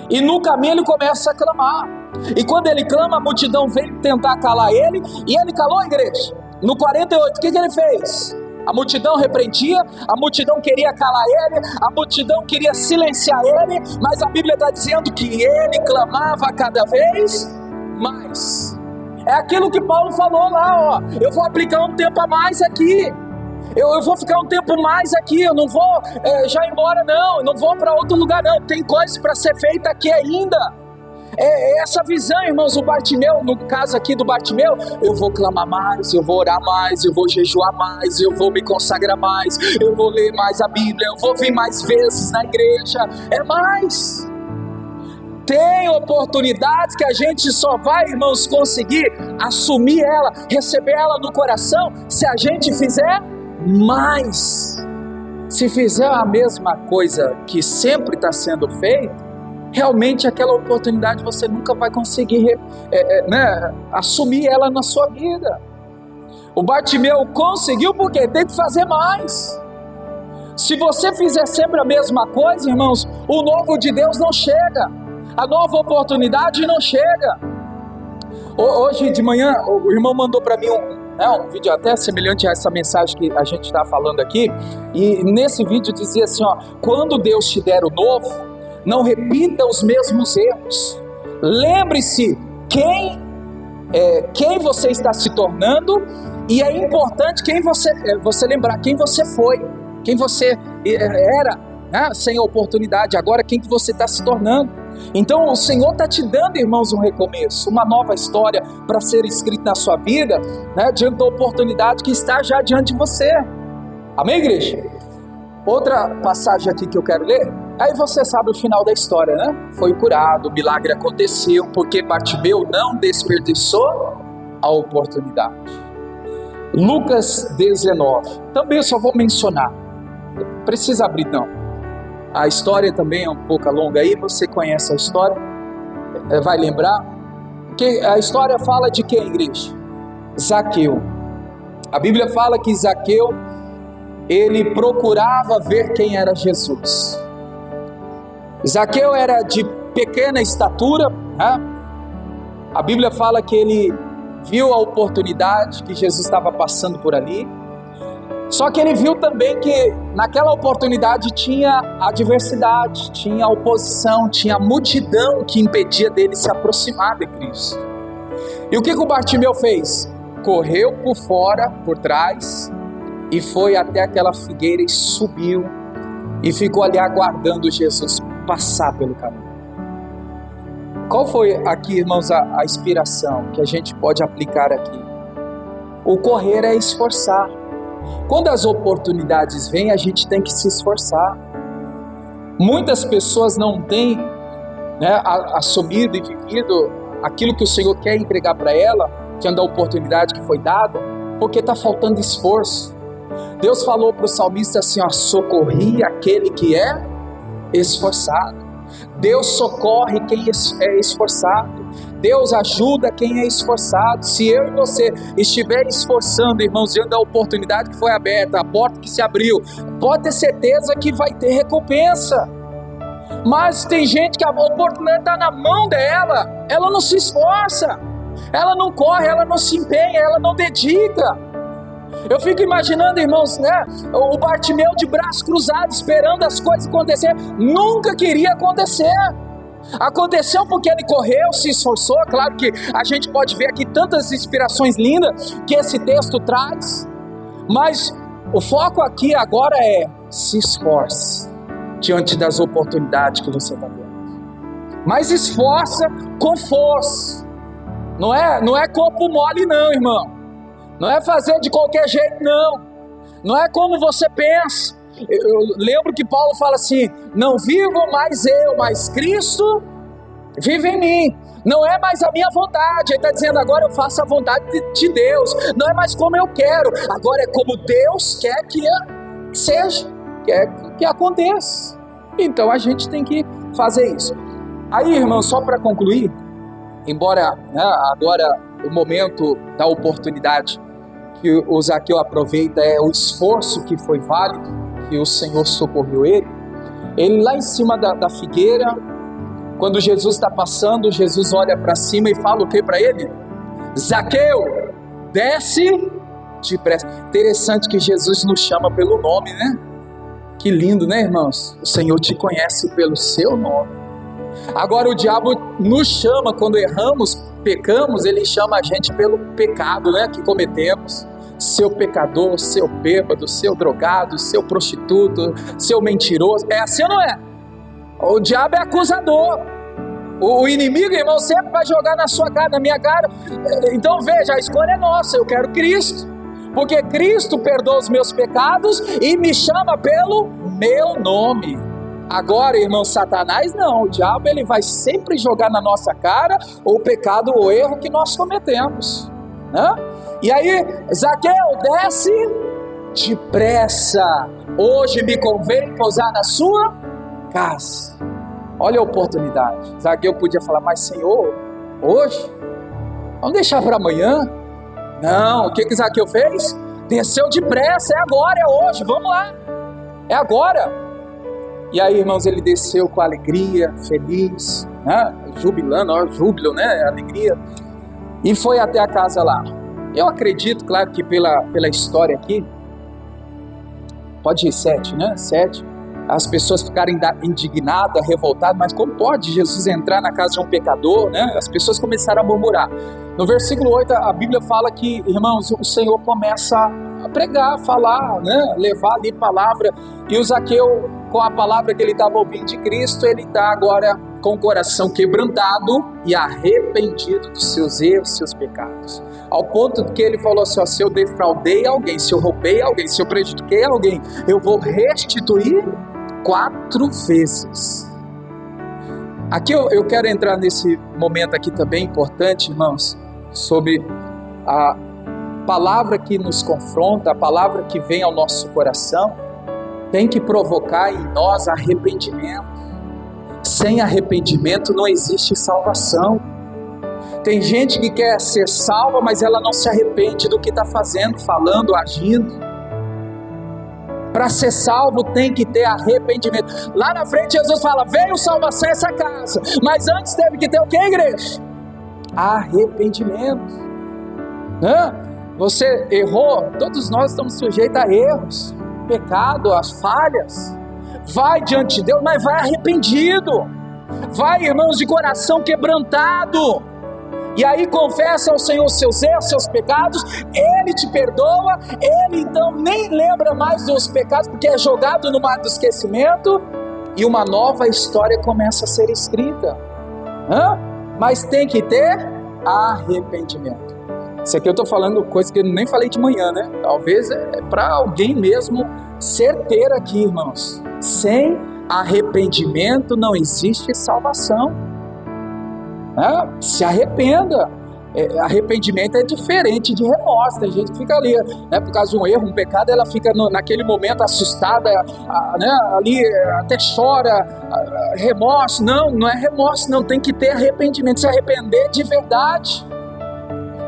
E no caminho ele começa a clamar. E quando ele clama, a multidão veio tentar calar ele, e ele calou a igreja. No 48, o que ele fez? A multidão repreendia, a multidão queria calar ele, a multidão queria silenciar ele, mas a Bíblia está dizendo que ele clamava cada vez mais. É aquilo que Paulo falou lá, eu vou aplicar um tempo a mais aqui, eu vou ficar um tempo mais aqui, eu não vou já ir embora não, eu não vou para outro lugar não, tem coisas para ser feita aqui ainda. É essa visão, irmãos, o Bartimeu, no caso aqui do Bartimeu, eu vou clamar mais, eu vou orar mais, eu vou jejuar mais, eu vou me consagrar mais, eu vou ler mais a Bíblia, eu vou vir mais vezes na igreja, é mais. Tem oportunidades que a gente só vai, irmãos, conseguir assumir ela, receber ela no coração, se a gente fizer mais. Se fizer a mesma coisa que sempre está sendo feita, realmente aquela oportunidade você nunca vai conseguir assumir ela na sua vida. O Bartimeu conseguiu porque tem que fazer mais. Se você fizer sempre a mesma coisa, irmãos, o novo de Deus não chega, a nova oportunidade não chega. Hoje de manhã, o irmão mandou para mim um vídeo até semelhante a essa mensagem que a gente está falando aqui, e nesse vídeo dizia assim, quando Deus te der o novo, não repita os mesmos erros. Lembre-se quem você está se tornando, e é importante você lembrar quem você foi, quem você era, né, sem a oportunidade, agora quem que você está se tornando. Então o Senhor está te dando, irmãos, um recomeço, uma nova história para ser escrita na sua vida, né, diante da oportunidade que está já diante de você. Amém, igreja? Outra passagem aqui que eu quero ler, aí você sabe o final da história, né? Foi curado, o milagre aconteceu, porque Bartimeu não desperdiçou a oportunidade. Lucas 19, também eu só vou mencionar, não precisa abrir não. A história também é um pouco longa aí, você conhece a história, vai lembrar, que a história fala de quem, igreja? Zaqueu. A Bíblia fala que Zaqueu, ele procurava ver quem era Jesus. Zaqueu era de pequena estatura, né? A Bíblia fala que ele viu a oportunidade que Jesus estava passando por ali, só que ele viu também que naquela oportunidade tinha adversidade, tinha oposição, tinha multidão que impedia dele se aproximar de Cristo. E o que o Bartimeu fez? Correu por fora, por trás, e foi até aquela figueira e subiu, e ficou ali aguardando Jesus passar pelo caminho. Qual foi aqui, irmãos, a inspiração que a gente pode aplicar aqui? O correr é esforçar. Quando as oportunidades vêm, a gente tem que se esforçar. Muitas pessoas não têm, né, assumido e vivido aquilo que o Senhor quer entregar para ela, diante da oportunidade que foi dada, porque está faltando esforço. Deus falou para o salmista assim, socorri aquele que é esforçado. Deus socorre quem é esforçado. Deus ajuda quem é esforçado. Se eu e você estiver esforçando, irmãos, diante da oportunidade que foi aberta, a porta que se abriu, pode ter certeza que vai ter recompensa. Mas tem gente que a oportunidade está na mão dela, ela não se esforça, ela não corre, ela não se empenha, ela não dedica. Eu fico imaginando, irmãos, né, o Bartimeu de braços cruzados, esperando as coisas acontecer, nunca queria acontecer. Aconteceu porque ele correu, se esforçou. Claro que a gente pode ver aqui tantas inspirações lindas que esse texto traz, mas o foco aqui agora é: se esforce diante das oportunidades que você está vendo, mas esforça com força. Não é corpo mole não, irmão. Não é fazer de qualquer jeito não. Não é como você pensa. Eu lembro que Paulo fala assim: não vivo mais eu, mas Cristo vive em mim. Não é mais a minha vontade. Ele está dizendo: agora eu faço a vontade de Deus. Não é mais como eu quero, agora é como Deus quer que seja, quer que aconteça. Então a gente tem que fazer isso. Aí, irmão, só para concluir, embora, né, agora o momento da oportunidade que o Zaqueu aproveita é o esforço que foi válido, que o Senhor socorreu ele lá em cima da figueira, quando Jesus está passando, Jesus olha para cima e fala o que para ele? Zaqueu, desce depressa. Interessante que Jesus nos chama pelo nome, né? Que lindo, né, irmãos? O Senhor te conhece pelo seu nome. Agora o diabo nos chama quando erramos, pecamos, ele chama a gente pelo pecado, né, que cometemos. Seu pecador, seu bêbado, seu drogado, seu prostituto, seu mentiroso. É assim ou não é? O diabo é acusador. O inimigo, irmão, sempre vai jogar na sua cara, na minha cara. Então veja, a escolha é nossa. Eu quero Cristo, porque Cristo perdoa os meus pecados e me chama pelo meu nome. Agora, irmão, Satanás não. O diabo, ele vai sempre jogar na nossa cara o pecado, o erro que nós cometemos, né? E aí, Zaqueu, desce depressa. Hoje me convém pousar na sua casa. Olha a oportunidade. Zaqueu podia falar: mas Senhor, hoje? Vamos deixar para amanhã? Não, o que Zaqueu fez? Desceu depressa, é agora, é hoje, vamos lá. É agora. E aí, irmãos, ele desceu com alegria, feliz, né? Jubilando, ó, júbilo, né? Alegria. E foi até a casa lá. Eu acredito, claro, que pela história aqui, pode ir 7, né? 7. As pessoas ficarem indignadas, revoltadas, mas como pode Jesus entrar na casa de um pecador, né? As pessoas começaram a murmurar. No versículo 8, a Bíblia fala que, irmãos, o Senhor começa a pregar, falar, né? Levar ali palavra, e o Zaqueu, com a palavra que ele estava ouvindo de Cristo, ele está agora com o coração quebrantado e arrependido dos seus erros, seus pecados. Ao ponto que ele falou assim, ó, se eu defraudei alguém, se eu roubei alguém, se eu prejudiquei alguém, eu vou restituir 4 vezes. Aqui eu quero entrar nesse momento aqui também importante, irmãos, sobre a palavra que nos confronta, a palavra que vem ao nosso coração, tem que provocar em nós arrependimento. Sem arrependimento não existe salvação. Tem gente que quer ser salva, mas ela não se arrepende do que está fazendo, falando, agindo. Para ser salvo tem que ter arrependimento. Lá na frente Jesus fala, veio salvação a essa casa, mas antes teve que ter o que, igreja? Arrependimento. Você errou, todos nós estamos sujeitos a erros, pecado, as falhas. Vai diante de Deus, mas vai arrependido. Vai, irmãos, de coração quebrantado. E aí confessa ao Senhor seus erros, seus pecados, Ele te perdoa, Ele então nem lembra mais dos pecados, porque é jogado no mar do esquecimento, e uma nova história começa a ser escrita. Mas tem que ter arrependimento. Isso aqui eu estou falando coisa que eu nem falei de manhã, né? Talvez é para alguém mesmo certeiro aqui, irmãos. Sem arrependimento não existe salvação. Se arrependa. Arrependimento é diferente de remorso. Tem gente que fica ali, né, por causa de um erro, um pecado, ela fica naquele momento assustada, né, ali até chora, remorso. Não é remorso, não, tem que ter arrependimento, se arrepender de verdade.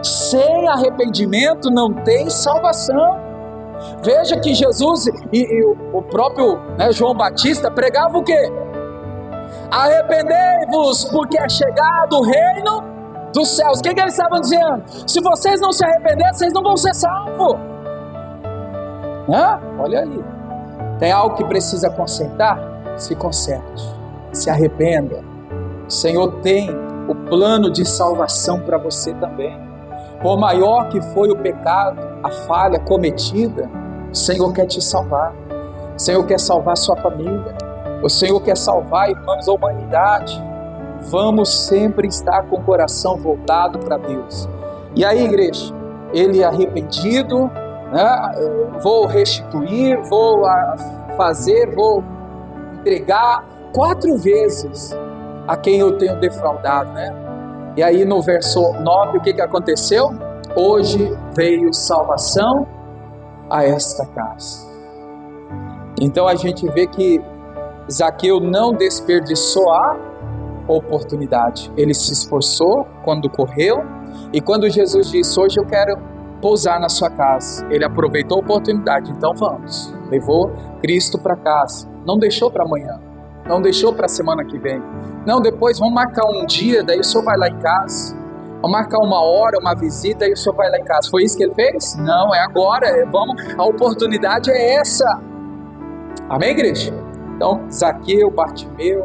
Sem arrependimento não tem salvação. Veja que Jesus e o próprio, né, João Batista pregava o quê? Arrependei-vos, porque é chegado o reino dos céus. O que eles estavam dizendo? Se vocês não se arrependerem, vocês não vão ser salvos. Olha aí, tem algo que precisa consertar? Se conserte, se arrependa. O Senhor tem o plano de salvação para você também. Por maior que foi o pecado, a falha cometida, o Senhor quer te salvar. O Senhor quer salvar sua família. O Senhor quer salvar, irmãos, a humanidade. Vamos sempre estar com o coração voltado para Deus. E aí, igreja, ele é arrependido, né? Vou restituir, vou fazer, vou entregar 4 vezes a quem eu tenho defraudado, né? E aí no verso 9, o que aconteceu? Hoje veio salvação a esta casa. Então a gente vê que Zaqueu não desperdiçou a oportunidade. Ele se esforçou quando correu, e quando Jesus disse, hoje eu quero pousar na sua casa, ele aproveitou a oportunidade. Então vamos, levou Cristo para casa, não deixou para amanhã, não deixou para a semana que vem. Não, depois vamos marcar um dia, daí o senhor vai lá em casa. Vamos marcar uma hora, uma visita, daí o senhor vai lá em casa. Foi isso que ele fez? Não, é agora, vamos, a oportunidade é essa. Amém, igreja? Então, Zaqueu, Bartimeu,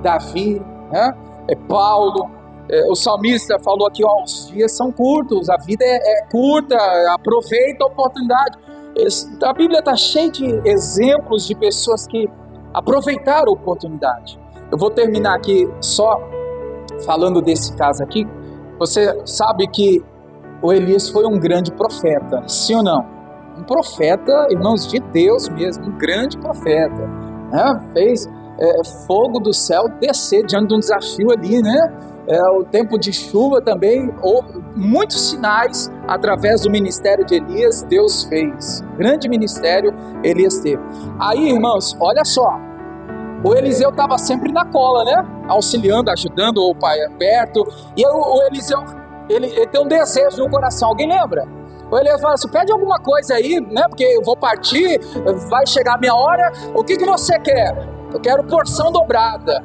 Davi, né? Paulo, o salmista falou aqui, os dias são curtos, a vida é curta, aproveita a oportunidade. A Bíblia está cheia de exemplos de pessoas que aproveitaram a oportunidade. Eu vou terminar aqui só falando desse caso aqui. Você sabe que o Elias foi um grande profeta, sim ou não? Um profeta, irmãos, de Deus mesmo, um grande profeta, né? Fez fogo do céu descer diante de um desafio ali, né? O tempo de chuva também, houve muitos sinais através do ministério de Elias, Deus fez. Grande ministério Elias teve. Aí, irmãos, olha só. O Eliseu estava sempre na cola, né? Auxiliando, ajudando o pai perto. E o Eliseu, ele tem um desejo no coração. Alguém lembra? O Elias fala assim: pede alguma coisa aí, né? Porque eu vou partir, vai chegar a minha hora. O que você quer? Eu quero porção dobrada,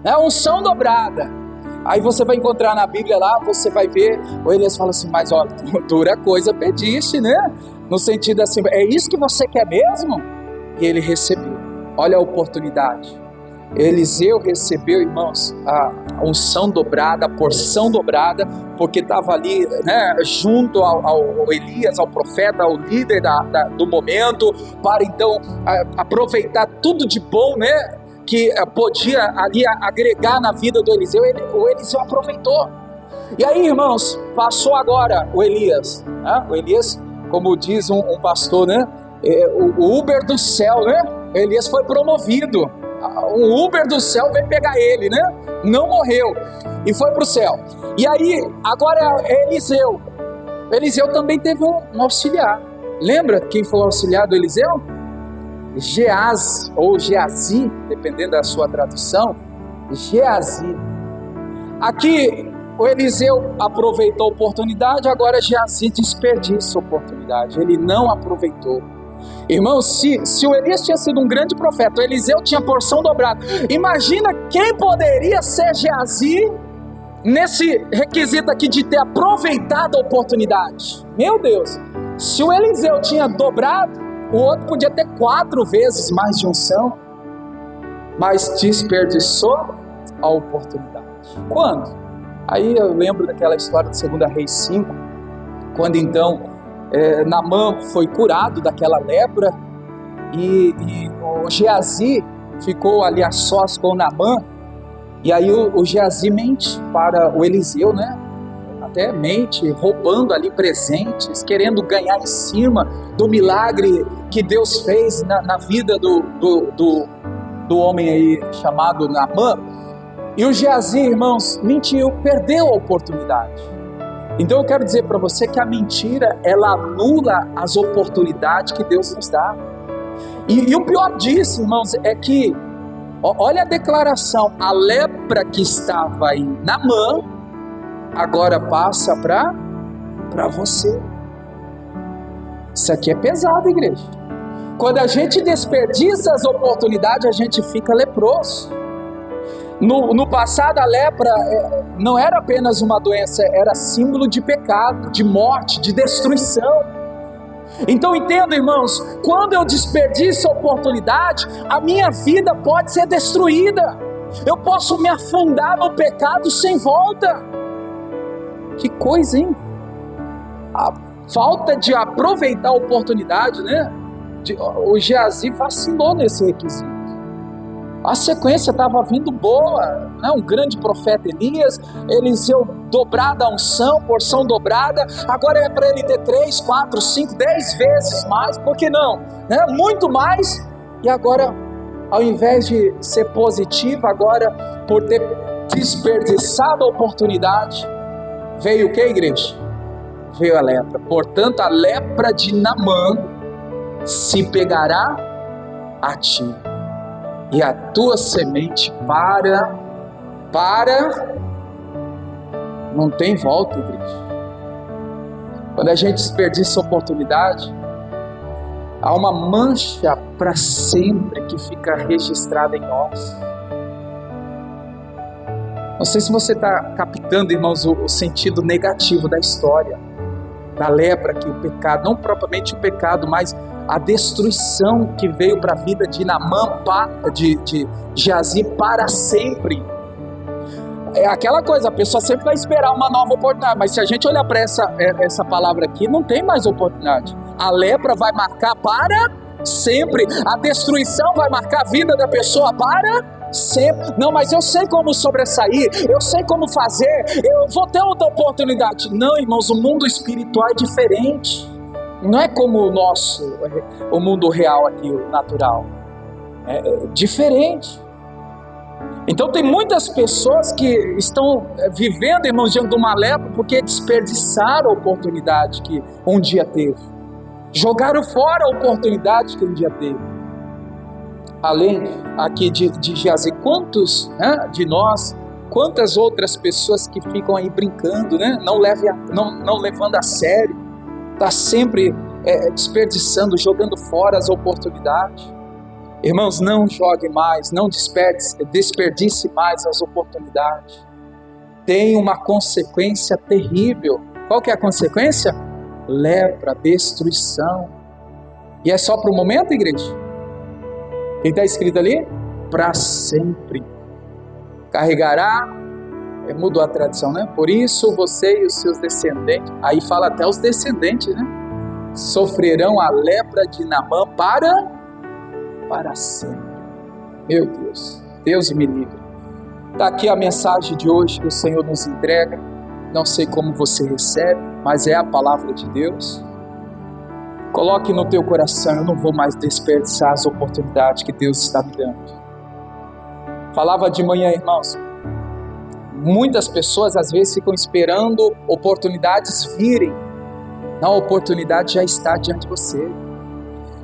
né? Unção dobrada. Aí você vai encontrar na Bíblia lá, você vai ver, o Elias fala assim: mas ó, dura coisa pediste, né? No sentido assim, é isso que você quer mesmo? E ele recebeu. Olha a oportunidade. Eliseu recebeu, irmãos, a unção dobrada, a porção dobrada, porque estava ali, né, junto ao Elias, ao profeta, ao líder do momento, para então aproveitar tudo de bom, né, que podia ali agregar na vida do Eliseu. O Eliseu aproveitou. E aí, irmãos, passou agora o Elias, né? O Elias, como diz um pastor, né, o Uber do céu, né? O Elias foi promovido. O Uber do céu veio pegar ele, né? Não morreu e foi para o céu. E aí, agora é Eliseu. Eliseu também teve um auxiliar. Lembra quem foi o auxiliar do Eliseu? Geazi, ou Geazi, dependendo da sua tradução. Geazi. Aqui o Eliseu aproveitou a oportunidade, agora Geazi desperdiça a oportunidade. Ele não aproveitou. Irmãos, se o Elias tinha sido um grande profeta, o Eliseu tinha porção dobrada. Imagina quem poderia ser Geazi nesse requisito aqui de ter aproveitado a oportunidade. Meu Deus, se o Eliseu tinha dobrado, o outro podia ter 4 vezes mais de unção, mas desperdiçou a oportunidade. Quando? Aí eu lembro daquela história de 2 Reis 5, quando então Naamã foi curado daquela lepra, e o Geazi ficou ali a sós com Naamã, e aí o Geazi mente para o Eliseu, né? Até mente, roubando ali presentes, querendo ganhar em cima do milagre que Deus fez na vida do homem aí chamado Naamã. E o Geazi, irmãos, mentiu, perdeu a oportunidade. Então eu quero dizer para você que a mentira, ela anula as oportunidades que Deus nos dá. E o pior disso, irmãos, é que, olha a declaração: a lepra que estava em Naamã, agora passa para você. Isso aqui é pesado, igreja. Quando a gente desperdiça as oportunidades, a gente fica leproso. No passado, a lepra não era apenas uma doença, era símbolo de pecado, de morte, de destruição. Então entenda, irmãos, quando eu desperdiço a oportunidade, a minha vida pode ser destruída. Eu posso me afundar no pecado sem volta. Que coisa, hein? A falta de aproveitar a oportunidade, né? O Geazi vacilou nesse requisito. A sequência estava vindo boa, né? Um grande profeta Elias, Eliseu dobrada a unção, porção dobrada, agora é para ele ter 3, 4, 5, 10 vezes mais, por que não? Né? Muito mais, e agora, ao invés de ser positivo, agora, por ter desperdiçado a oportunidade, veio o que, igreja? Veio a lepra. Portanto, a lepra de Naamã se pegará a ti, e a tua semente para, não tem volta, igreja. Quando a gente desperdiça a oportunidade, há uma mancha para sempre que fica registrada em nós. Não sei se você está captando, irmãos, o sentido negativo da história, da lepra, que o pecado, não propriamente o pecado, mas a destruição que veio para a vida de Naamã, de Geazi para sempre. É aquela coisa, a pessoa sempre vai esperar uma nova oportunidade, mas se a gente olhar para essa palavra aqui, não tem mais oportunidade. A lepra vai marcar para sempre, a destruição vai marcar a vida da pessoa para sempre. Não, mas eu sei como sobressair, eu sei como fazer, eu vou ter outra oportunidade. Não, irmãos, o mundo espiritual é diferente. Não é como o mundo real aqui, o natural. É diferente. Então tem muitas pessoas que estão vivendo, irmãos, diante de uma lepra, porque desperdiçaram a oportunidade que um dia teve. Jogaram fora a oportunidade que um dia teve. Além aqui de Geazi, quantos, né, de nós, quantas outras pessoas que ficam aí brincando, né, não levando a sério. está sempre desperdiçando, jogando fora as oportunidades. Irmãos, não jogue mais, não desperdice mais as oportunidades. Tem uma consequência terrível. Qual que é a consequência? Lepra, destruição. E é só para o momento, igreja? O que está escrito ali? Para sempre. Carregará, mudou a tradição, né? Por isso você e os seus descendentes, aí fala até os descendentes, né? Sofrerão a lepra de Naamã para sempre. Meu Deus, Deus me livre. Está aqui a mensagem de hoje que o Senhor nos entrega. Não sei como você recebe, mas é a palavra de Deus. Coloque no teu coração: eu não vou mais desperdiçar as oportunidades que Deus está me dando. Falava de manhã, irmãos, muitas pessoas às vezes ficam esperando oportunidades virem. Não, a oportunidade já está diante de você.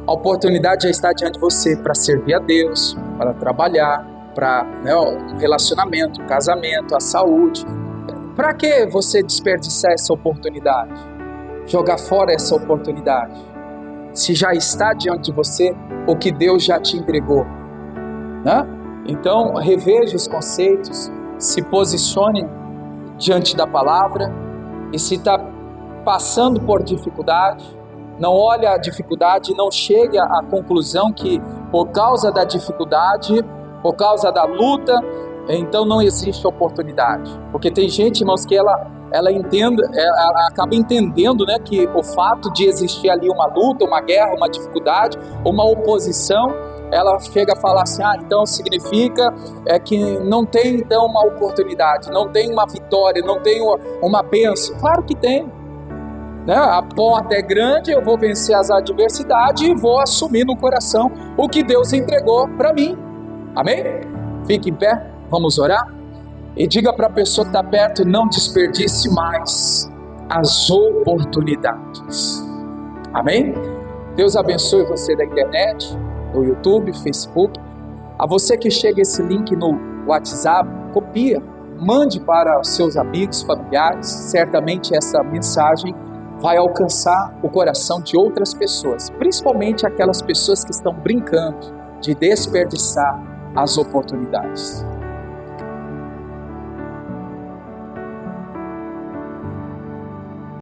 A oportunidade já está diante de você para servir a Deus, para trabalhar, para o relacionamento, o casamento, a saúde. Para que você desperdiçar essa oportunidade? Jogar fora essa oportunidade? Se já está diante de você o que Deus já te entregou, né? Então, reveja os conceitos, se posicione diante da palavra, e se está passando por dificuldade, não olhe a dificuldade e não chegue à conclusão que por causa da dificuldade, por causa da luta, então não existe oportunidade. Porque tem gente, irmãos, que ela acaba entendendo, né, que o fato de existir ali uma luta, uma guerra, uma dificuldade, uma oposição, ela chega a falar assim: então significa que não tem então uma oportunidade, não tem uma vitória, não tem uma bênção. Claro que tem, né? A porta é grande, eu vou vencer as adversidades e vou assumir no coração o que Deus entregou para mim. Amém? Fique em pé, vamos orar. E diga para a pessoa que está perto: não desperdice mais as oportunidades. Amém? Deus abençoe você da internet, no YouTube, Facebook. A você que chega esse link no WhatsApp, copia, mande para os seus amigos, familiares. Certamente essa mensagem vai alcançar o coração de outras pessoas, principalmente aquelas pessoas que estão brincando de desperdiçar as oportunidades.